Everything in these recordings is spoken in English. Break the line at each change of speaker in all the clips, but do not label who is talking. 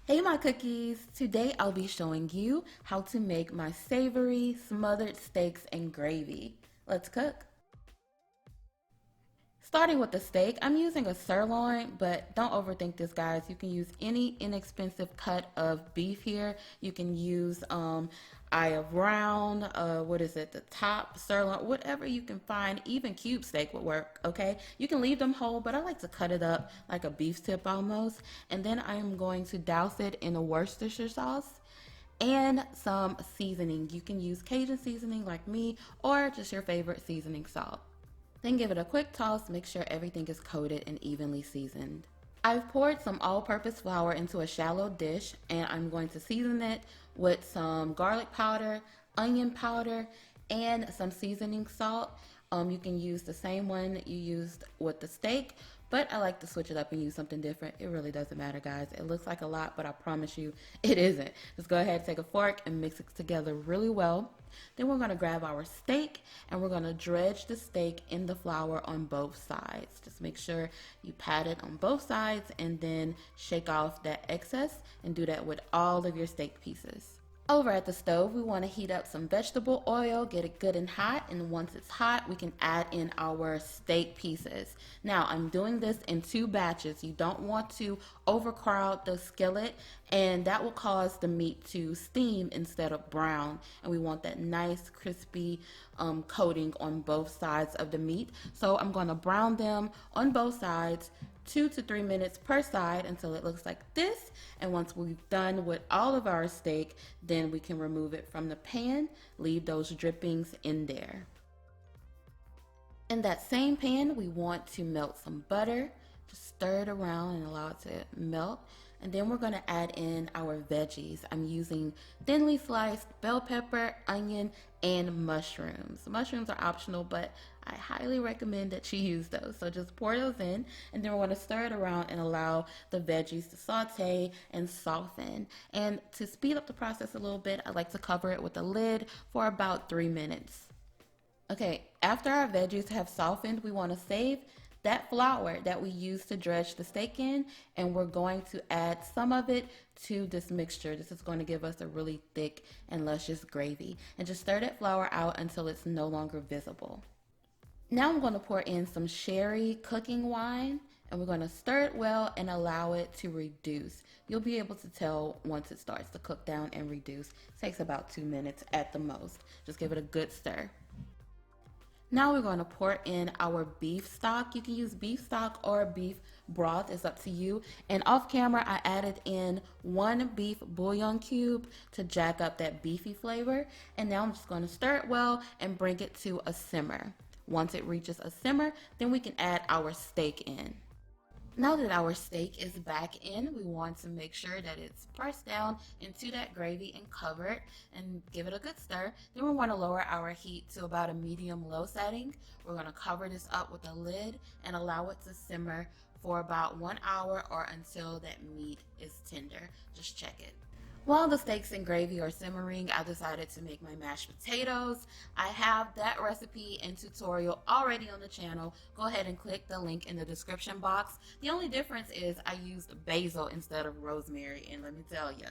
Hey my cookies! Today I'll be showing you how to make my savory smothered steaks and gravy. Let's cook. Starting with the steak, I'm using a sirloin, but don't overthink this, guys. You can use any inexpensive cut of beef here. You can use eye of round, what is it, the top sirloin, whatever you can find. Even cube steak would work, okay? You can leave them whole, but I like to cut it up like a beef tip almost. And then I am going to douse it in a Worcestershire sauce and some seasoning. You can use Cajun seasoning like me or just your favorite seasoning salt. Then give it a quick toss, make sure everything is coated and evenly seasoned. I've poured some all-purpose flour into a shallow dish and I'm going to season it with some garlic powder, onion powder, and some seasoning salt. You can use the same one you used with the steak, but I like to switch it up and use something different. It really doesn't matter, guys. It looks like a lot, but I promise you it isn't. Just go ahead, take a fork and mix it together really well. Then we're gonna grab our steak and we're gonna dredge the steak in the flour on both sides. Just make sure you pat it on both sides and then shake off that excess, and do that with all of your steak pieces. Over at the stove, we want to heat up some vegetable oil, get it good and hot, and once it's hot, we can add in our steak pieces. Now, I'm doing this in 2 batches. You don't want to overcrowd the skillet, and that will cause the meat to steam instead of brown, and we want that nice crispy coating on both sides of the meat. So I'm going to brown them on both sides, 2 to 3 minutes per side until it looks like this. And once we've done with all of our steak, then we can remove it from the pan, leave those drippings in there. In that same pan, we want to melt some butter. Just stir it around and allow it to melt. And then we're gonna add in our veggies. I'm using thinly sliced bell pepper, onion, and mushrooms. Mushrooms are optional, but I highly recommend that you use those. So just pour those in, and then we're gonna stir it around and allow the veggies to saute and soften. And to speed up the process a little bit, I like to cover it with a lid for about 3 minutes. Okay, after our veggies have softened, we want to save that flour that we used to dredge the steak in, and we're going to add some of it to this mixture. This is going to give us a really thick and luscious gravy. And just stir that flour out until it's no longer visible. Now I'm going to pour in some sherry cooking wine, and we're going to stir it well and allow it to reduce. You'll be able to tell once it starts to cook down and reduce. It takes about 2 minutes at the most. Just give it a good stir. Now we're going to pour in our beef stock. You can use beef stock or beef broth, it's up to you. And off camera, I added in 1 beef bouillon cube to jack up that beefy flavor. And now I'm just going to stir it well and bring it to a simmer. Once it reaches a simmer, then we can add our steak in. Now that our steak is back in, we want to make sure that it's pressed down into that gravy and covered, and give it a good stir. Then we want to lower our heat to about a medium-low setting. We're going to cover this up with a lid and allow it to simmer for about 1 hour or until that meat is tender. Just check it. While the steaks and gravy are simmering, I decided to make my mashed potatoes. I have that recipe and tutorial already on the channel. Go ahead and click the link in the description box. The only difference is I used basil instead of rosemary, and let me tell you,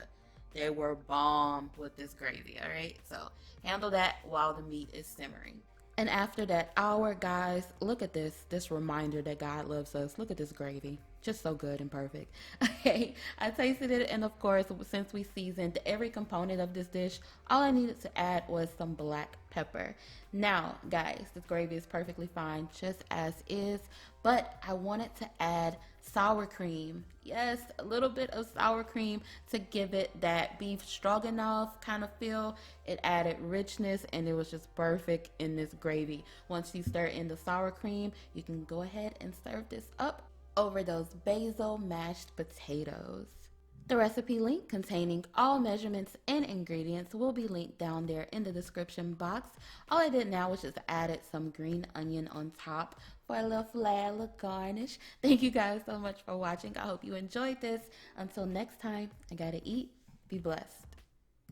they were bomb with this gravy, all right? So handle that while the meat is simmering. And after that hour, guys, look at this reminder that God loves us. Look at this gravy. Just so good and perfect. Okay, I tasted it, and of course, since we seasoned every component of this dish, all I needed to add was some black pepper. Now, guys, this gravy is perfectly fine just as is, but I wanted to add sour cream. Yes, a little bit of sour cream to give it that beef stroganoff kind of feel. It added richness, and it was just perfect in this gravy. Once you stir in the sour cream, you can go ahead and serve this up over those basil mashed potatoes. The recipe link containing all measurements and ingredients will be linked down there in the description box. All I did now was just added some green onion on top for a little flair, a little garnish. Thank you guys so much for watching. I hope you enjoyed this. Until next time, I gotta eat. Be blessed.